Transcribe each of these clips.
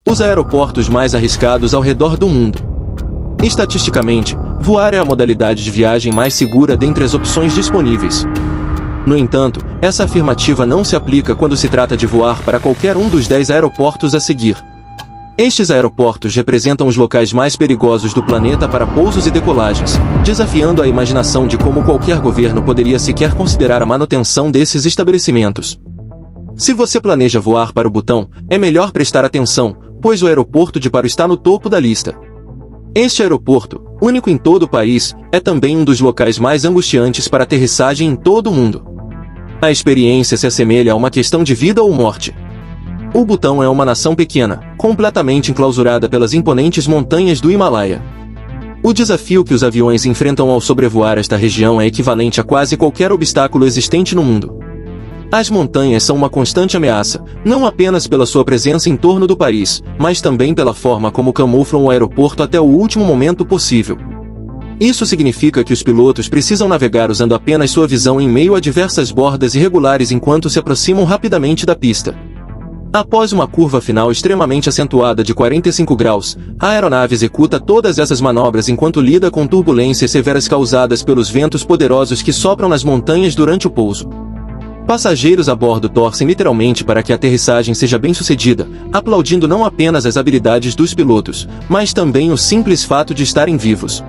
Os aeroportos mais arriscados ao redor do mundo. Estatisticamente, voar é a modalidade de viagem mais segura dentre as opções disponíveis. No entanto, essa afirmativa não se aplica quando se trata de voar para qualquer um dos 10 aeroportos a seguir. Estes aeroportos representam os locais mais perigosos do planeta para pousos e decolagens, desafiando a imaginação de como qualquer governo poderia sequer considerar a manutenção desses estabelecimentos. Se você planeja voar para o Butão, é melhor prestar atenção, pois o aeroporto de Paro está no topo da lista. Este aeroporto, único em todo o país, é também um dos locais mais angustiantes para aterrissagem em todo o mundo. A experiência se assemelha a uma questão de vida ou morte. O Butão é uma nação pequena, completamente enclausurada pelas imponentes montanhas do Himalaia. O desafio que os aviões enfrentam ao sobrevoar esta região é equivalente a quase qualquer obstáculo existente no mundo. As montanhas são uma constante ameaça, não apenas pela sua presença em torno do país, mas também pela forma como camuflam o aeroporto até o último momento possível. Isso significa que os pilotos precisam navegar usando apenas sua visão em meio a diversas bordas irregulares enquanto se aproximam rapidamente da pista. Após uma curva final extremamente acentuada de 45 graus, a aeronave executa todas essas manobras enquanto lida com turbulências severas causadas pelos ventos poderosos que sopram nas montanhas durante o pouso. Passageiros a bordo torcem literalmente para que a aterrissagem seja bem-sucedida, aplaudindo não apenas as habilidades dos pilotos, mas também o simples fato de estarem vivos.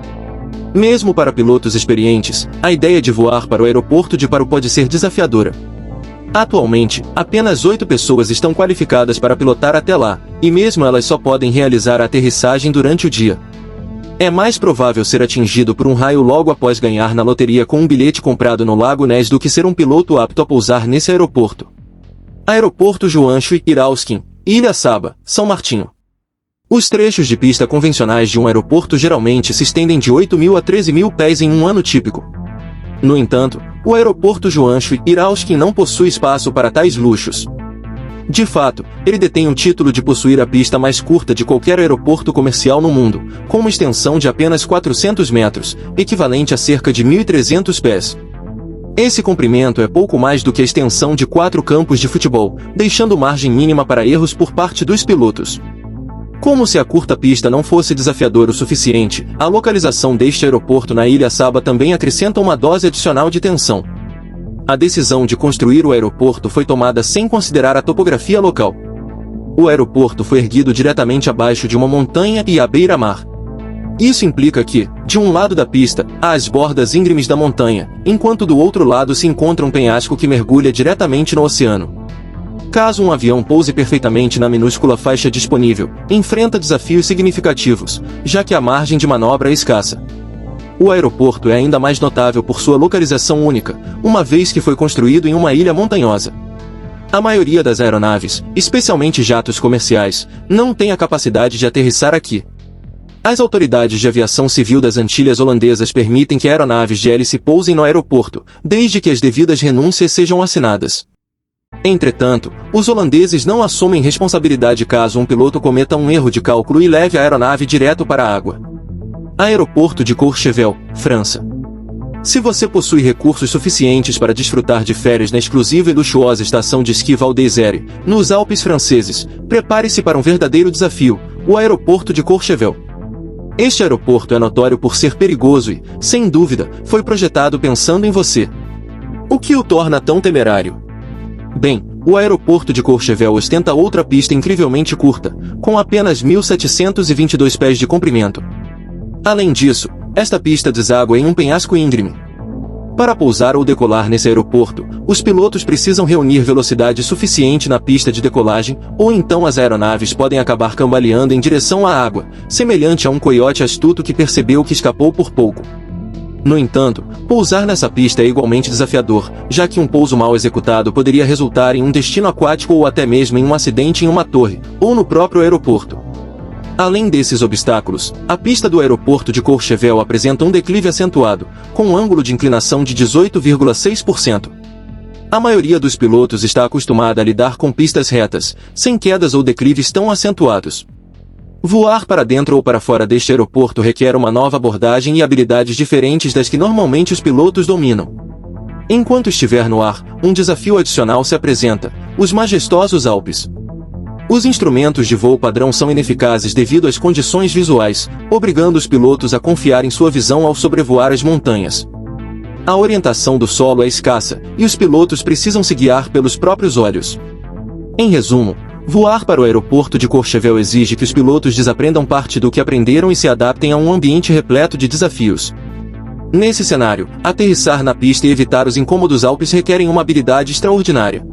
Mesmo para pilotos experientes, a ideia de voar para o aeroporto de Paro pode ser desafiadora. Atualmente, apenas 8 pessoas estão qualificadas para pilotar até lá, e mesmo elas só podem realizar a aterrissagem durante o dia. É mais provável ser atingido por um raio logo após ganhar na loteria com um bilhete comprado no Lago Ness do que ser um piloto apto a pousar nesse aeroporto. Aeroporto Juanshui Irauskin, Ilha Saba, São Martinho. Os trechos de pista convencionais de um aeroporto geralmente se estendem de 8.000 a 13.000 pés em um ano típico. No entanto, o aeroporto Juanshui Irauskin não possui espaço para tais luxos. De fato, ele detém o título de possuir a pista mais curta de qualquer aeroporto comercial no mundo, com uma extensão de apenas 400 metros, equivalente a cerca de 1.300 pés. Esse comprimento é pouco mais do que a extensão de 4 campos de futebol, deixando margem mínima para erros por parte dos pilotos. Como se a curta pista não fosse desafiadora o suficiente, a localização deste aeroporto na Ilha Saba também acrescenta uma dose adicional de tensão. A decisão de construir o aeroporto foi tomada sem considerar a topografia local. O aeroporto foi erguido diretamente abaixo de uma montanha e à beira-mar. Isso implica que, de um lado da pista, há as bordas íngremes da montanha, enquanto do outro lado se encontra um penhasco que mergulha diretamente no oceano. Caso um avião pouse perfeitamente na minúscula faixa disponível, enfrenta desafios significativos, já que a margem de manobra é escassa. O aeroporto é ainda mais notável por sua localização única, uma vez que foi construído em uma ilha montanhosa. A maioria das aeronaves, especialmente jatos comerciais, não tem a capacidade de aterrissar aqui. As autoridades de aviação civil das Antilhas Holandesas permitem que aeronaves de hélice pousem no aeroporto, desde que as devidas renúncias sejam assinadas. Entretanto, os holandeses não assumem responsabilidade caso um piloto cometa um erro de cálculo e leve a aeronave direto para a água. Aeroporto de Courchevel, França. Se você possui recursos suficientes para desfrutar de férias na exclusiva e luxuosa estação de esqui Val d'Isère, nos Alpes franceses, prepare-se para um verdadeiro desafio, o aeroporto de Courchevel. Este aeroporto é notório por ser perigoso e, sem dúvida, foi projetado pensando em você. O que o torna tão temerário? Bem, o aeroporto de Courchevel ostenta outra pista incrivelmente curta, com apenas 1.722 pés de comprimento. Além disso, esta pista deságua em um penhasco íngreme. Para pousar ou decolar nesse aeroporto, os pilotos precisam reunir velocidade suficiente na pista de decolagem, ou então as aeronaves podem acabar cambaleando em direção à água, semelhante a um coiote astuto que percebeu que escapou por pouco. No entanto, pousar nessa pista é igualmente desafiador, já que um pouso mal executado poderia resultar em um destino aquático ou até mesmo em um acidente em uma torre, ou no próprio aeroporto. Além desses obstáculos, a pista do aeroporto de Courchevel apresenta um declive acentuado, com um ângulo de inclinação de 18,6%. A maioria dos pilotos está acostumada a lidar com pistas retas, sem quedas ou declives tão acentuados. Voar para dentro ou para fora deste aeroporto requer uma nova abordagem e habilidades diferentes das que normalmente os pilotos dominam. Enquanto estiver no ar, um desafio adicional se apresenta: os majestosos Alpes. Os instrumentos de voo padrão são ineficazes devido às condições visuais, obrigando os pilotos a confiar em sua visão ao sobrevoar as montanhas. A orientação do solo é escassa, e os pilotos precisam se guiar pelos próprios olhos. Em resumo, voar para o aeroporto de Courchevel exige que os pilotos desaprendam parte do que aprenderam e se adaptem a um ambiente repleto de desafios. Nesse cenário, aterrissar na pista e evitar os incômodos Alpes requerem uma habilidade extraordinária.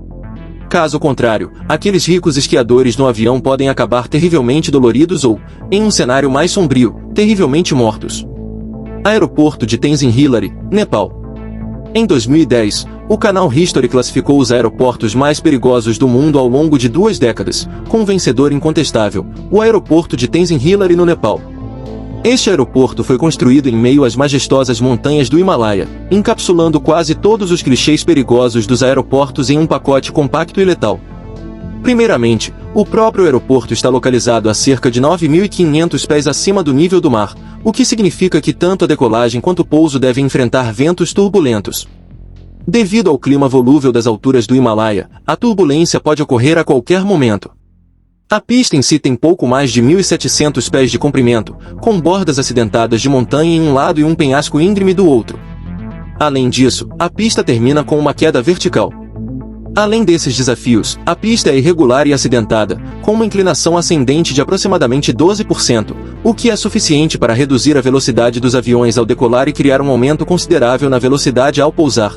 Caso contrário, aqueles ricos esquiadores no avião podem acabar terrivelmente doloridos ou, em um cenário mais sombrio, terrivelmente mortos. Aeroporto de Tenzin Hillary, Nepal. Em 2010, o canal History classificou os aeroportos mais perigosos do mundo ao longo de 2 décadas, com um vencedor incontestável, o aeroporto de Tenzin Hillary no Nepal. Este aeroporto foi construído em meio às majestosas montanhas do Himalaia, encapsulando quase todos os clichês perigosos dos aeroportos em um pacote compacto e letal. Primeiramente, o próprio aeroporto está localizado a cerca de 9.500 pés acima do nível do mar, o que significa que tanto a decolagem quanto o pouso devem enfrentar ventos turbulentos. Devido ao clima volúvel das alturas do Himalaia, a turbulência pode ocorrer a qualquer momento. A pista em si tem pouco mais de 1.700 pés de comprimento, com bordas acidentadas de montanha em um lado e um penhasco íngreme do outro. Além disso, a pista termina com uma queda vertical. Além desses desafios, a pista é irregular e acidentada, com uma inclinação ascendente de aproximadamente 12%, o que é suficiente para reduzir a velocidade dos aviões ao decolar e criar um aumento considerável na velocidade ao pousar.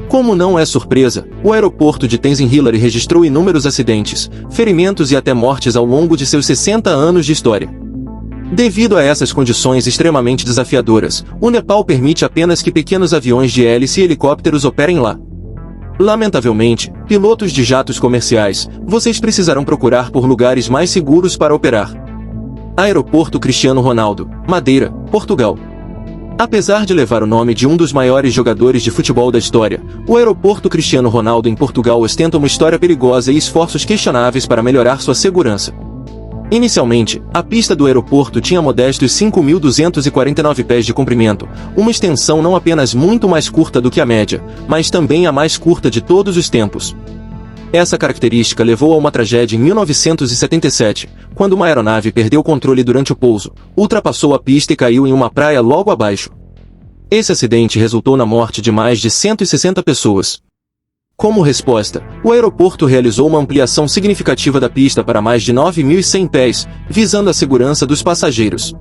Como não é surpresa, o aeroporto de Tenzin Hillary registrou inúmeros acidentes, ferimentos e até mortes ao longo de seus 60 anos de história. Devido a essas condições extremamente desafiadoras, o Nepal permite apenas que pequenos aviões de hélice e helicópteros operem lá. Lamentavelmente, pilotos de jatos comerciais, vocês precisarão procurar por lugares mais seguros para operar. Aeroporto Cristiano Ronaldo, Madeira, Portugal. Apesar de levar o nome de um dos maiores jogadores de futebol da história, o aeroporto Cristiano Ronaldo em Portugal ostenta uma história perigosa e esforços questionáveis para melhorar sua segurança. Inicialmente, a pista do aeroporto tinha modestos 5.249 pés de comprimento, uma extensão não apenas muito mais curta do que a média, mas também a mais curta de todos os tempos. Essa característica levou a uma tragédia em 1977, quando uma aeronave perdeu o controle durante o pouso, ultrapassou a pista e caiu em uma praia logo abaixo. Esse acidente resultou na morte de mais de 160 pessoas. Como resposta, o aeroporto realizou uma ampliação significativa da pista para mais de 9.100 pés, visando a segurança dos passageiros.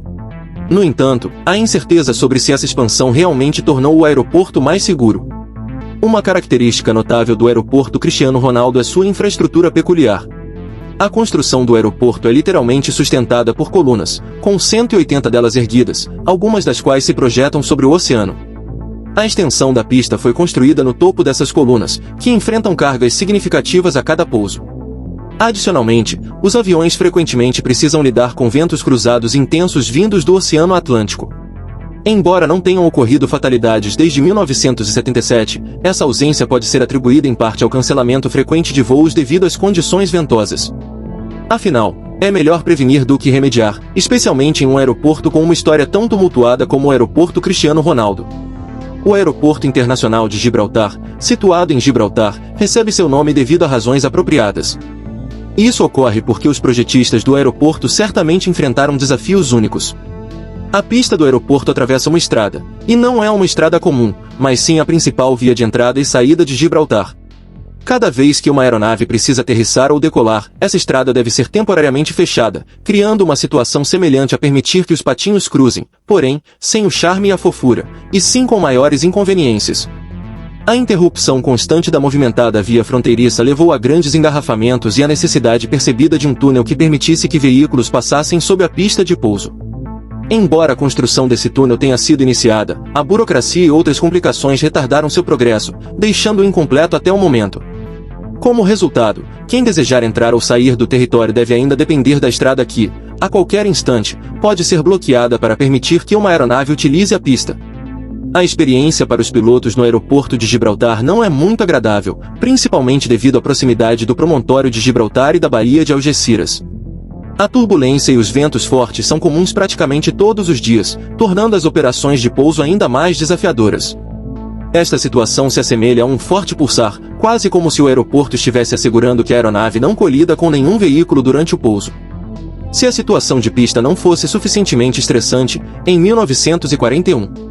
No entanto, há incerteza sobre se essa expansão realmente tornou o aeroporto mais seguro. Uma característica notável do aeroporto Cristiano Ronaldo é sua infraestrutura peculiar. A construção do aeroporto é literalmente sustentada por colunas, com 180 delas erguidas, algumas das quais se projetam sobre o oceano. A extensão da pista foi construída no topo dessas colunas, que enfrentam cargas significativas a cada pouso. Adicionalmente, os aviões frequentemente precisam lidar com ventos cruzados intensos vindos do Oceano Atlântico. Embora não tenham ocorrido fatalidades desde 1977, essa ausência pode ser atribuída em parte ao cancelamento frequente de voos devido às condições ventosas. Afinal, é melhor prevenir do que remediar, especialmente em um aeroporto com uma história tão tumultuada como o aeroporto Cristiano Ronaldo. O Aeroporto Internacional de Gibraltar, situado em Gibraltar, recebe seu nome devido a razões apropriadas. Isso ocorre porque os projetistas do aeroporto certamente enfrentaram desafios únicos. A pista do aeroporto atravessa uma estrada, e não é uma estrada comum, mas sim a principal via de entrada e saída de Gibraltar. Cada vez que uma aeronave precisa aterrissar ou decolar, essa estrada deve ser temporariamente fechada, criando uma situação semelhante a permitir que os patinhos cruzem, porém, sem o charme e a fofura, e sim com maiores inconveniências. A interrupção constante da movimentada via fronteiriça levou a grandes engarrafamentos e a necessidade percebida de um túnel que permitisse que veículos passassem sob a pista de pouso. Embora a construção desse túnel tenha sido iniciada, a burocracia e outras complicações retardaram seu progresso, deixando-o incompleto até o momento. Como resultado, quem desejar entrar ou sair do território deve ainda depender da estrada que, a qualquer instante, pode ser bloqueada para permitir que uma aeronave utilize a pista. A experiência para os pilotos no aeroporto de Gibraltar não é muito agradável, principalmente devido à proximidade do promontório de Gibraltar e da Baía de Algeciras. A turbulência e os ventos fortes são comuns praticamente todos os dias, tornando as operações de pouso ainda mais desafiadoras. Esta situação se assemelha a um forte pulsar, quase como se o aeroporto estivesse assegurando que a aeronave não colida com nenhum veículo durante o pouso. Se a situação de pista não fosse suficientemente estressante, em 1941,